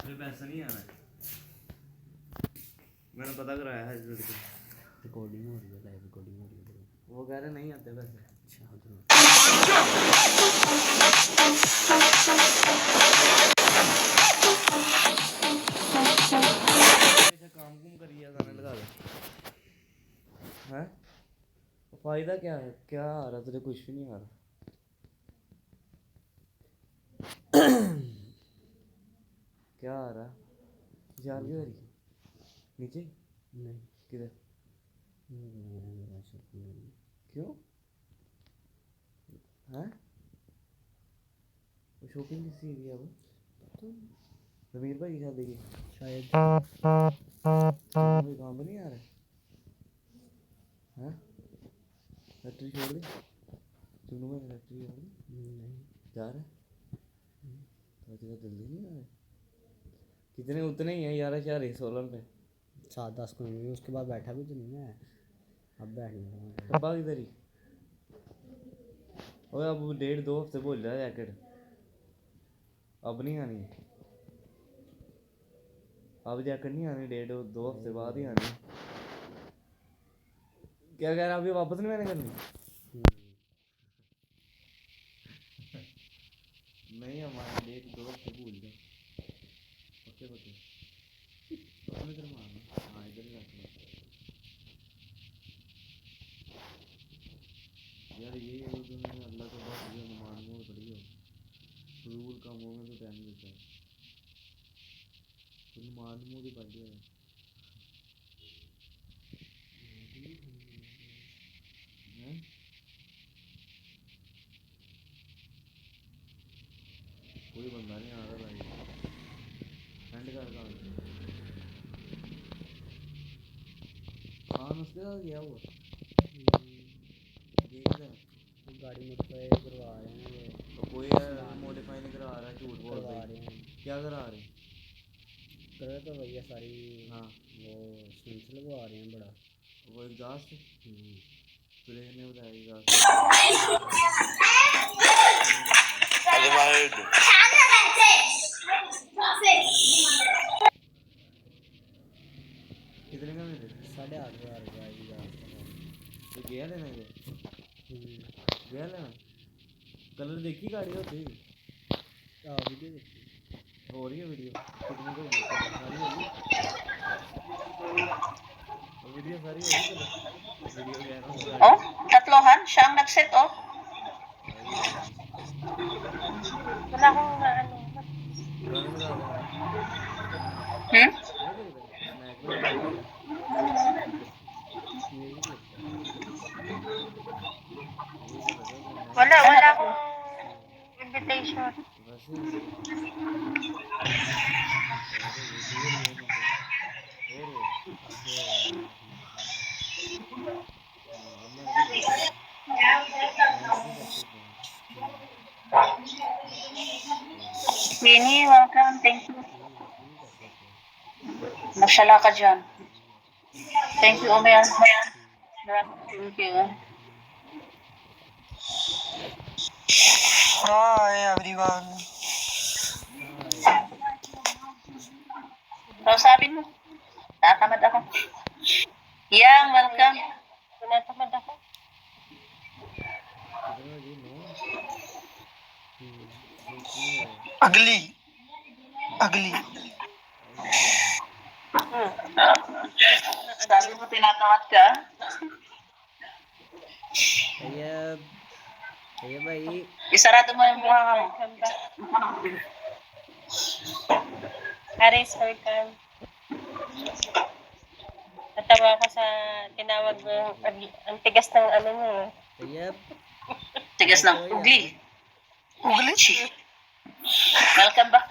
फिर पैसा नहीं आना। मैंने पता कराया है लड़के। रिकॉर्डिंग हो रही है, लाइव रिकॉर्डिंग हो रही है। वो कह रहे नहीं आते पैसे। अच्छा काम कुम करिए गाने लगा दे। हैं फायदा क्या है? क्या आ रहा तुझे? कुछ भी नहीं आ रहा। क्या आ रहा? यार क्यों रही नीचे? नहीं किधर? क्यों? हैं? वो शॉपिंग किसी की है? वो रमीर भाई की शादी की शायद। कोई काम नहीं आ रहा है? फैक्ट्री छोड़ दी? चुनू में फैक्ट्री छोड़ दी? नहीं जा रहा है? तो तेरा जल्दी नहीं आ रहा? कितने उतने ही हैं 11 सोलन पे। 7-10 को नहीं, उसके बाद बैठा भी तो नहीं मैं। अब बैठना डब्बा किधर ही? ओए अब 1.5-2 हफ्ते बोल रहा है जैकेट। अब नहीं आनी। अब जैकेट नहीं आनी, 1.5-2 हफ्ते बाद ही आनी। क्या कह रहा? अभी वापस नहीं मैंने करनी? नहीं हमारा 1.5-2 हफ्ते भूल गए। पक्के पक्के इधर मारना। हाँ इधर ही रखना यार। ये अल्लाह के बाद ये अनुमान में पड़ी हो। फजूल कामों में तो टाइम देता है। अनुमान में भी पड़ गया है। कोई बंदा नहीं आ रहा भाई। एंड कर कहाँ खान उसके साथ गया हुआ गाड़ी मॉडिफाई करवा रहे हैं ये। तो कोई मॉडिफाई नहीं करा रहा है, झूठ बोल करवा रहे रहे हैं। क्या करा रहे? कर तो भैया सारी। हाँ वो स्विच लगवा रहे हैं बड़ा। वो एग्जॉस्ट सुरेश ने बताया एग्जॉस्ट कितने का मिले? 8,500 रुपये की तो गया लेना ये गया लेना। कलर देखी गाड़ी होती वीडियो देखी हो रही है वीडियो? कितने को होगी? सारी होगी वीडियो सारी होगी कलर वीडियो कह रहा हूँ गाड़ी Tatlohan siyang nag-set off. सारी होगी। Wala akong ano. गाने लगा दे ना। Hmm? नहीं लगता स्नैक में लगा दे। म्यूजिक लगता है। मुझे तो लगा था मैं Wala akong invitation. वैसे ही नहीं और वीडियो लिए ना तो और अब मैं भी गया मैं भी प्रैक्टिस में Winnie, welcome. Thank you. Magshala ka dyan. Thank you, Omer. Thank you. Hi everyone. So, sabi mo, tatamad ako. Yang, welcome. Tinatamad ako. कितना जी 9 Ugly. Ugly. Sabi mo, tinatamad ka? भैया भाई Isarado mo yung buha mo. Aris, welcome. Natawa ako sa tinawag mo, ang tigas ng ano mo. भैया Tigas ng ugly. Ugly? Welcome back.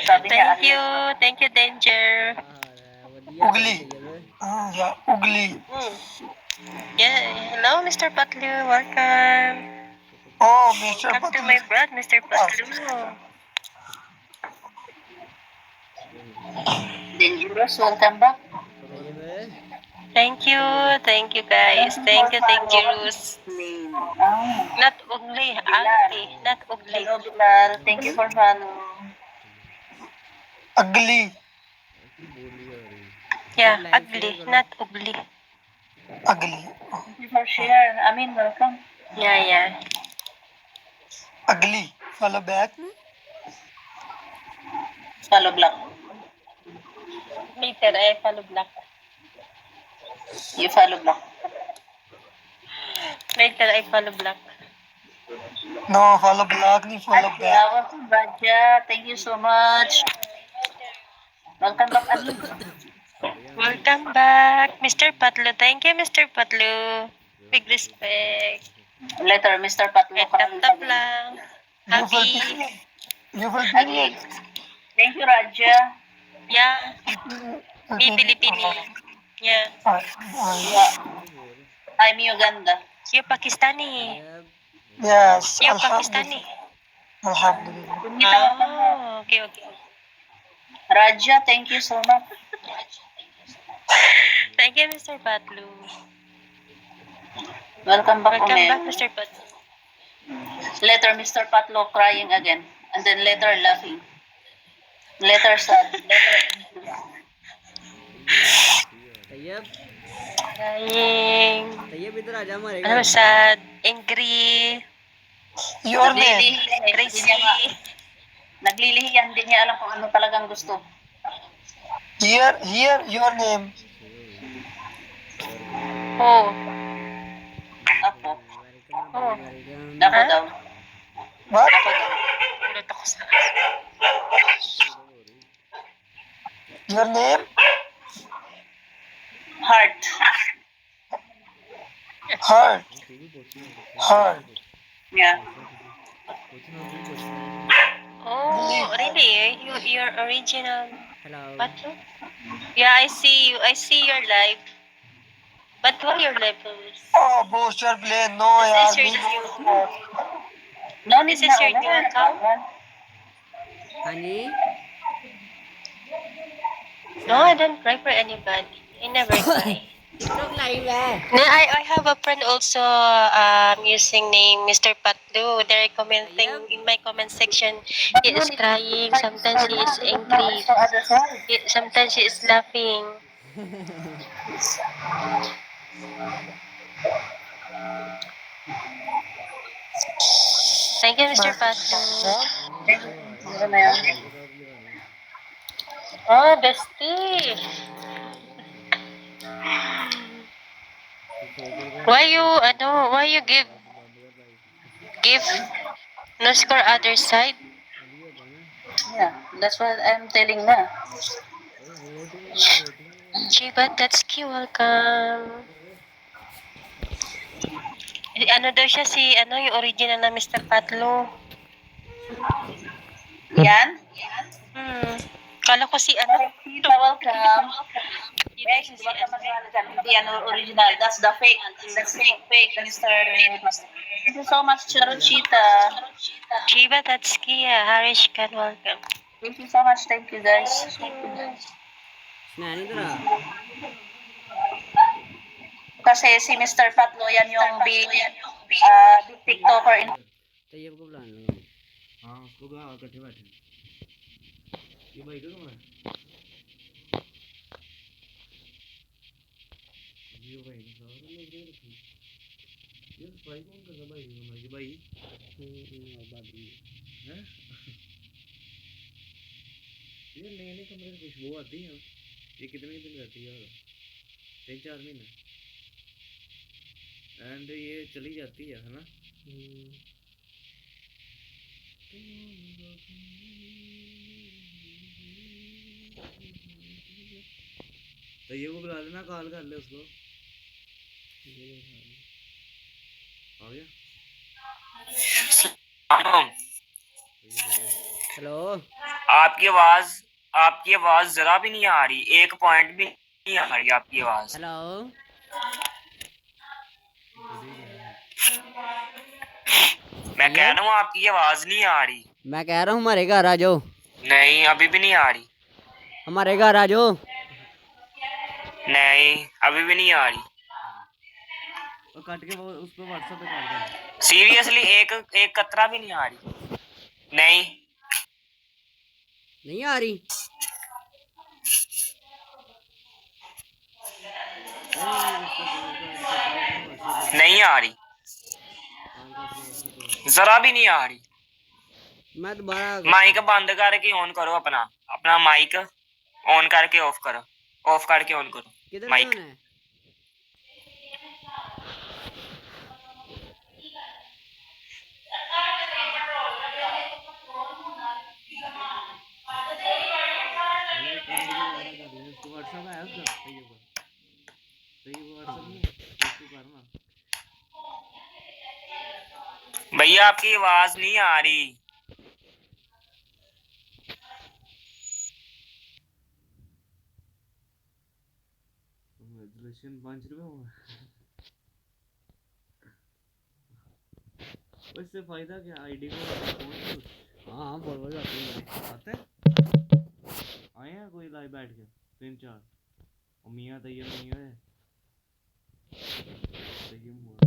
Sabi niya, Thank you, Danger. Ugly. Yeah, ugly. Yeah, hello, Mr. Patlu, welcome. Oh, Mr. Welcome to my Patil. brand, Mr. Patlu. dangerous, welcome back. Thank you guys. Thank you, Ruth. Name. Not ugly, ugly, not ugly. Hello, Bilal. Thank you for follow. ugly, Yeah, ugly, not ugly. ugly, Thank you for share. Amin, welcome. Yeah. ugly. Follow back. Follow black. Later, I follow black. You follow black. Later, I follow black. No, follow black, ni follow back. Welcome, Raja. Thank you so much. Welcome back, Amin. Welcome back, Mr. Patlu. Thank you, Mr. Patlu. Big respect. Later, Mr. Patlo. Tap lang. You full Happy. period. You full Again. period. Thank you, Raja. Yeah, me Pilipini. Yeah, Yeah. I'm Uganda. you Pakistani. Yes, You alhamdulillah. Pakistani. Alhamdulillah. Oh, okay. Raja, thank you so much. Thank you, Mr. Patlu. Welcome back, Welcome back, Ume. Mr. Patlu. Later, Mr. Patlo crying again. And then later laughing. Later sad. Later Tayyab Crying. तैयब इधर आ जा हमारे Ano, घर sad, angry, Your name. crazy. Naglilihi yan. Hindi niya alam kung ano talagang gusto. Here, your name. Oh, Apo. oh. Ako Huh? daw. What? Ako daw. Kulot ako sa... Your name? Heart. Heart. Heart. Yeah. Oh, really? Your original hello Patlu? Yeah, I see you. I see your live. But why your levels? Oh, booster play. No, This yaar. is your Me new. No need This is na your new account? हाँ जी No, I don't cry for anybody. I never cry. TikTok live है No, I have a friend also using name Mr. Patlu. They're commenting in my comment section. He is crying. Sometimes he is angry. Sometimes he is laughing. Thank you, Mr. Patlu. Ano na yan? Oh, bestie. Why you give no score other side? Yeah, that's what I'm telling na. Chiba Tatsuki, welcome. Ano daw siya yung original na Mr. Patlo. Yan? Kala ko Tita, welcome. Bex, di ba ka mag-ano dyan? Hindi original. That's the fake. That's fake, Mr. Thank you so much, Charuchita. Chiba Tatsuki, Harish Khan, welcome. Thank you so much. Thank you, guys. स्नैन इधर आ Kasi si Mr. Patlo, yan yung big TikToker in Tayyab को बुलाने लगा हाँ उसको बुला इकट्ठे बैठे ये भाई का कमरा है ये भाई का सारा लोग दे रखे ये सफाई कौन करता भाई का कमरा ये भाई हैं ये नए नए कमरे की खुशबू आती है ये कितने दिन रहती है 3-4 महीने एंड ये चली जाती है ना तो ये वो बुला लेना कॉल कर ले उसको आ गया हेलो आपकी आवाज जरा भी नहीं आ रही, एक पॉइंट भी नहीं आ रही आपकी आवाज। हेलो मैं कह रहा हूँ आपकी आवाज नहीं आ रही। मैं कह रहा हूँ हमारे घर आ जाओ नहीं, अभी भी नहीं आ रही। हमारे घर आ जाओ नहीं अभी भी नहीं आ रही। और काट के वो उस पर व्हाट्सएप पे काट दे। सीरियसली एक एक कतरा भी नहीं आ रही। नहीं नहीं आ रही। नहीं आ रही, जरा भी नहीं आ रही। मैं दोबारा माइक बंद करके ऑन करो, अपना अपना माइक ऑन करके ऑफ करो, ऑफ करके ऑन करो किधर माइक। जाना है? उसको व्हाट्सएप है उसका सही होगा, सही व्हाट्सएप नहीं है उसको करना। भैया आपकी आवाज नहीं आ रही। कांग्रेचुलेशन 5 रुपए हुआ। इससे फायदा क्या, आईडी को हाँ फॉरवर्ड आते हैं। आते आए हैं कोई लाइव बैठ के 3-4 और मियाँ तैयब नहीं है। तैयब हुआ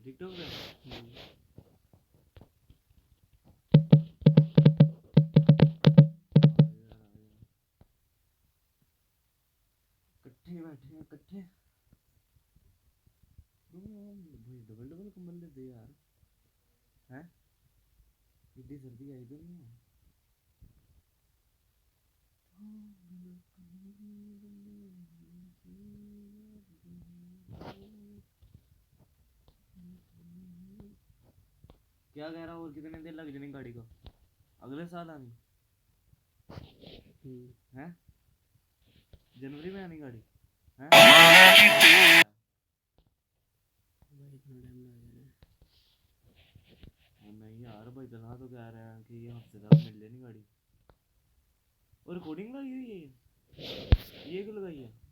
टिकटॉक पे इकट्ठे बैठे हैं इकट्ठे। भाई डबल डबल कंबल ले दे यार, हैं इतनी सर्दी आई तो नहीं है। क्या कह रहा, और कितने दिन लग जाने गाड़ी को, अगले साल आनी है, जनवरी में आनी गाड़ी है। नहीं यार भाई दला तो कह रहे हैं कि ये हफ्ते तक मिल जानी गाड़ी। और रिकॉर्डिंग लगी हुई है, ये क्यों लगाई है?